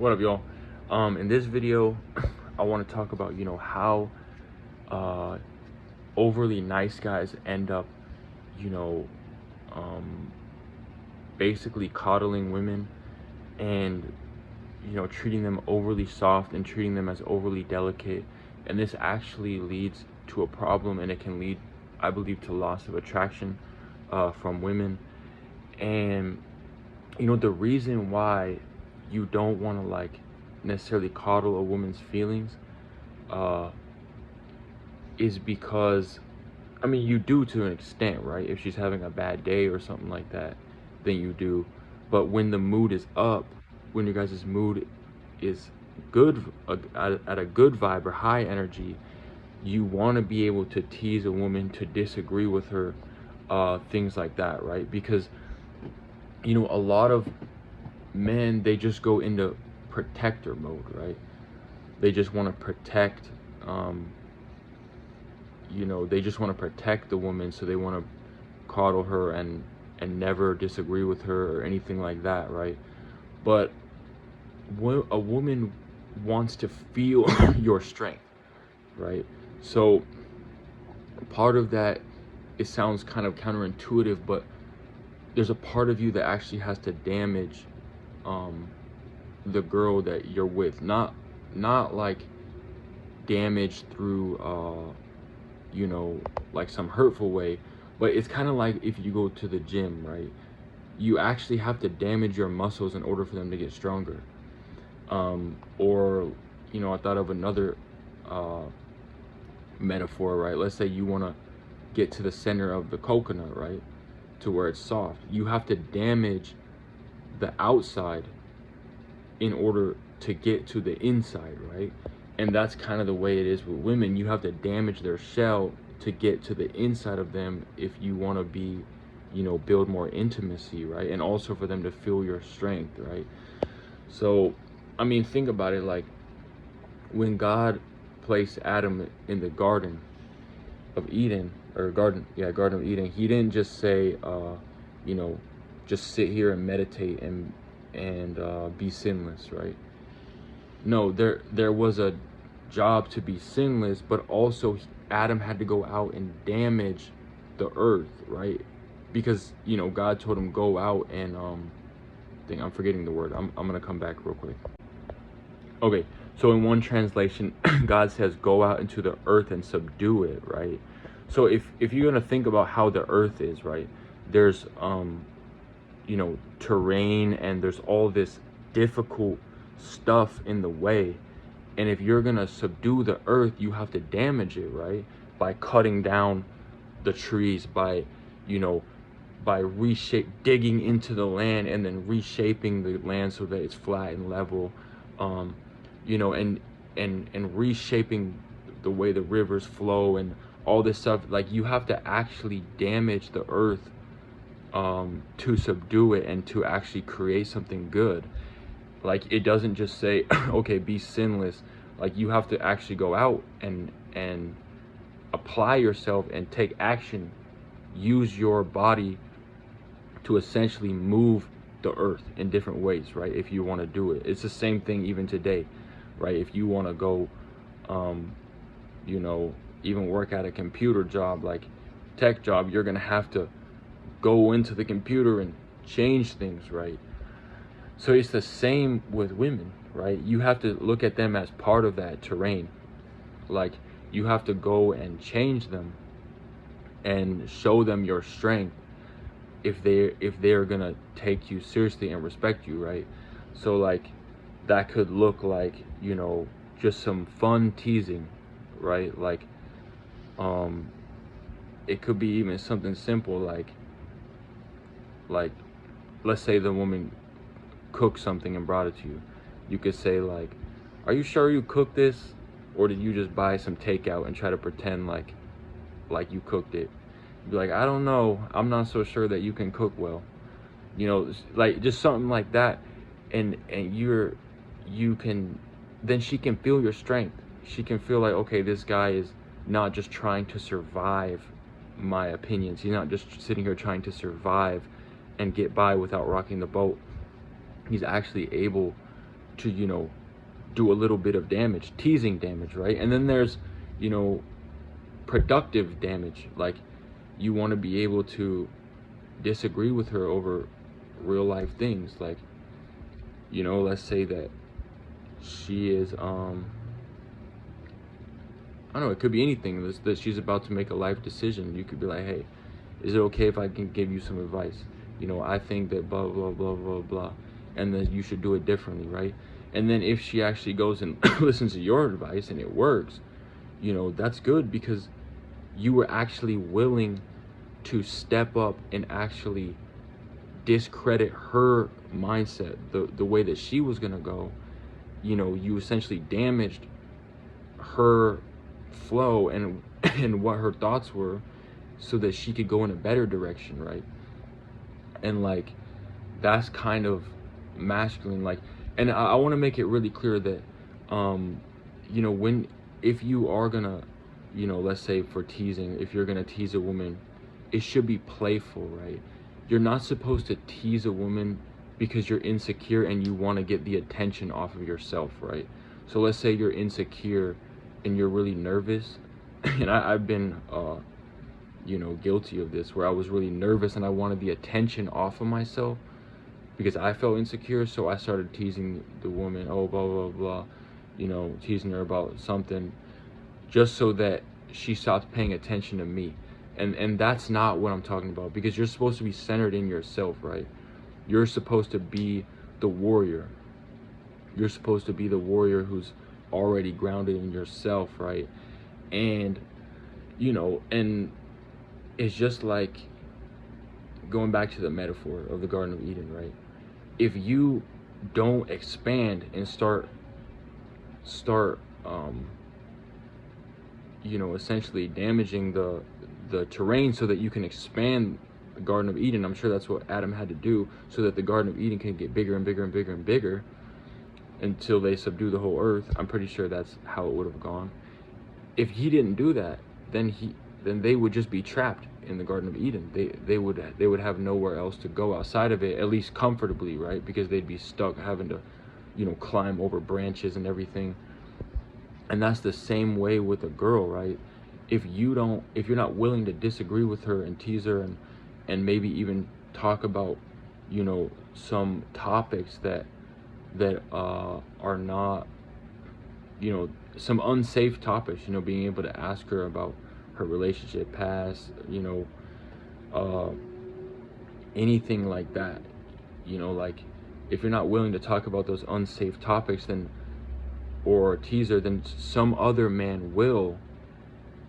What up, y'all? In this video, I want to talk about, how uh, overly nice guys end up, you know, um, basically coddling women and, treating them overly soft and treating them as overly delicate. And this actually leads to a problem, and it can lead, I believe, to loss of attraction from women. And, the reason why you don't want to necessarily coddle a woman's feelings uh, is because, I mean, you do to an extent, right? If she's having a bad day or something like that, then you do. But when the mood is up, when your guys' mood is good, at a good vibe or high energy, you want to be able to tease a woman, to disagree with her, things like that, right? Because, a lot of men, they just go into protector mode, right? They just want to protect, they just want to protect the woman, so they want to coddle her and never disagree with her or anything like that, right? But a woman wants to feel your strength, right? So part of that, it sounds kind of counterintuitive, but there's a part of you that actually has to damage the girl that you're with, not like damage through like some hurtful way, but it's kind of like if you go to the gym, right? You actually have to damage your muscles in order for them to get stronger. Or I thought of another metaphor, right? Let's say you want to get to the center of the coconut, right, to where it's soft. You have to damage the outside in order to get to the inside, right? And that's kind of the way it is with women. You have to damage their shell to get to the inside of them if you want to be, build more intimacy, right? And also for them to feel your strength, right? So, I mean, think about it. Like, when God placed Adam in the Garden of Eden, Garden of Eden, he didn't just say, just sit here and meditate and be sinless, right? No, there was a job to be sinless, but also Adam had to go out and damage the earth, right? Because God told him go out and I'm forgetting the word. I'm gonna come back real quick. Okay, so in one translation, God says go out into the earth and subdue it, right? So if you're gonna think about how the earth is, right, there's terrain, and there's all this difficult stuff in the way. And if you're gonna subdue the earth, you have to damage it, right? By cutting down the trees, by digging into the land and then reshaping the land so that it's flat and level, and reshaping the way the rivers flow and all this stuff. Like, you have to actually damage the earth to subdue it and to actually create something good. Like, it doesn't just say okay, be sinless. Like, you have to actually go out and apply yourself and take action, use your body to essentially move the earth in different ways, right? If you want to do it, it's the same thing even today, right? If you want to go even work at a computer job, like tech job, you're gonna have to go into the computer and change things, right? So it's the same with women, right? You have to look at them as part of that terrain. Like, you have to go and change them and show them your strength if they're gonna take you seriously and respect you, right? So, like, that could look like, just some fun teasing, right? Like, it could be even something simple, like let's say the woman cooked something and brought it to you. You could say, like, are you sure you cooked this, or did you just buy some takeout and try to pretend like you cooked it? Be like, I don't know, I'm not so sure that you can cook well, like just something like that. And you can, then she can feel your strength. She can feel like, okay, this guy is not just trying to survive my opinions. He's not just sitting here trying to survive and get by without rocking the boat. He's actually able do a little bit of damage, teasing damage, right? And then there's, you know, productive damage. Like, you want to be able to disagree with her over real life things. Like, let's say that she is, I don't know, it could be anything that she's about to make a life decision. You could be like, hey, is it okay if I can give you some advice? I think that blah, blah, blah, blah, blah, and then you should do it differently, right? And then if she actually goes and listens to your advice and it works, that's good, because you were actually willing to step up and actually discredit her mindset, the way that she was gonna go. You essentially damaged her flow and and what her thoughts were, so that she could go in a better direction, right? And like, that's kind of masculine. Like, and I want to make it really clear that if you are gonna, let's say for teasing, if you're gonna tease a woman, it should be playful, right? You're not supposed to tease a woman because you're insecure and you want to get the attention off of yourself, right? So let's say you're insecure and you're really nervous, and I've been guilty of this, where I was really nervous and I wanted the attention off of myself because I felt insecure. So I started teasing the woman, oh, blah, blah, blah, teasing her about something, just so that she stopped paying attention to me. And that's not what I'm talking about, because you're supposed to be centered in yourself, right? You're supposed to be the warrior. You're supposed to be the warrior who's already grounded in yourself, right? And and it's just like going back to the metaphor of the Garden of Eden, right? If you don't expand and start essentially damaging the terrain so that you can expand the Garden of Eden. I'm sure that's what Adam had to do, so that the Garden of Eden can get bigger and bigger and bigger and bigger until they subdue the whole earth. I'm pretty sure that's how it would have gone. If he didn't do that, then they would just be trapped in the Garden of Eden. They would have nowhere else to go outside of it, at least comfortably, right? Because they'd be stuck having to, climb over branches and everything. And that's the same way with a girl, right? If you're not willing to disagree with her and tease her and maybe even talk about, some topics that are not, some unsafe topics, being able to ask her about her relationship past, anything like that, like, if you're not willing to talk about those unsafe topics, then, or tease her, then some other man will,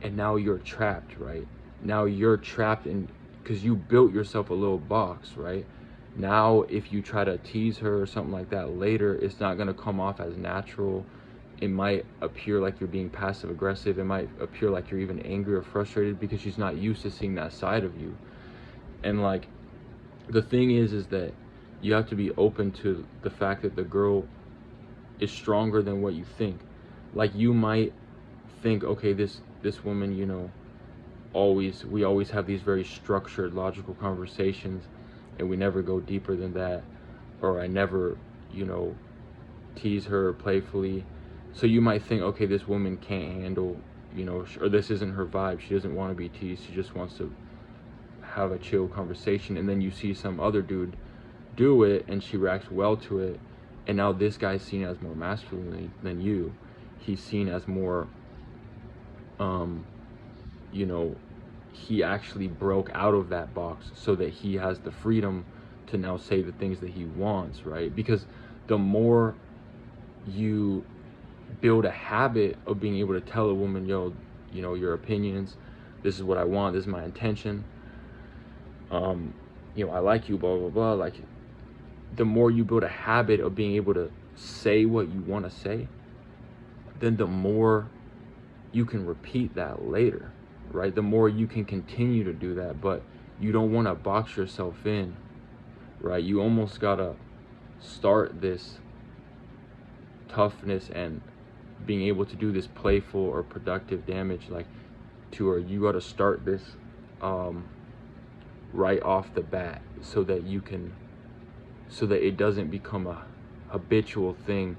and now you're trapped, right? Now you're trapped because you built yourself a little box, right? Now if you try to tease her or something like that later, it's not going to come off as natural. It might appear like you're being passive aggressive. It might appear like you're even angry or frustrated, because she's not used to seeing that side of you. And like, the thing is that you have to be open to the fact that the girl is stronger than what you think. Like, you might think, okay, this woman, we always have these very structured, logical conversations, and we never go deeper than that, or I never, tease her playfully. So you might think, okay, this woman can't handle, or this isn't her vibe. She doesn't want to be teased. She just wants to have a chill conversation. And then you see some other dude do it, and she reacts well to it. And now this guy's seen as more masculine than you. He's seen as more, he actually broke out of that box so that he has the freedom to now say the things that he wants, right? Because the more you build a habit of being able to tell a woman, yo, your opinions, this is what I want, this is my intention, I like you, blah, blah, blah. Like, the more you build a habit of being able to say what you want to say, then the more you can repeat that later, right? The more you can continue to do that, but you don't want to box yourself in, right? You almost gotta start this toughness and being able to do this playful or productive damage, like, to her. You gotta start this right off the bat, so that it doesn't become a habitual thing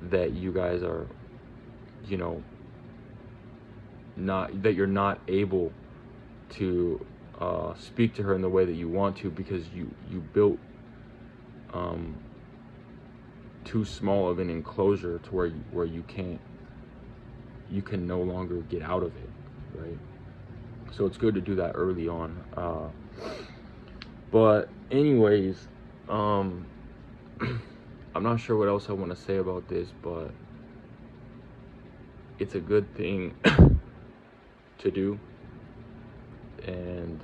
that you guys are, you know, not, that you're not able to speak to her in the way that you want to, because you built too small of an enclosure to where you can no longer get out of it, right? So it's good to do that early on. But anyways, I'm not sure what else I want to say about this, but it's a good thing to do. And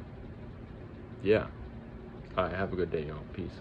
yeah, all right, have a good day, y'all. Peace.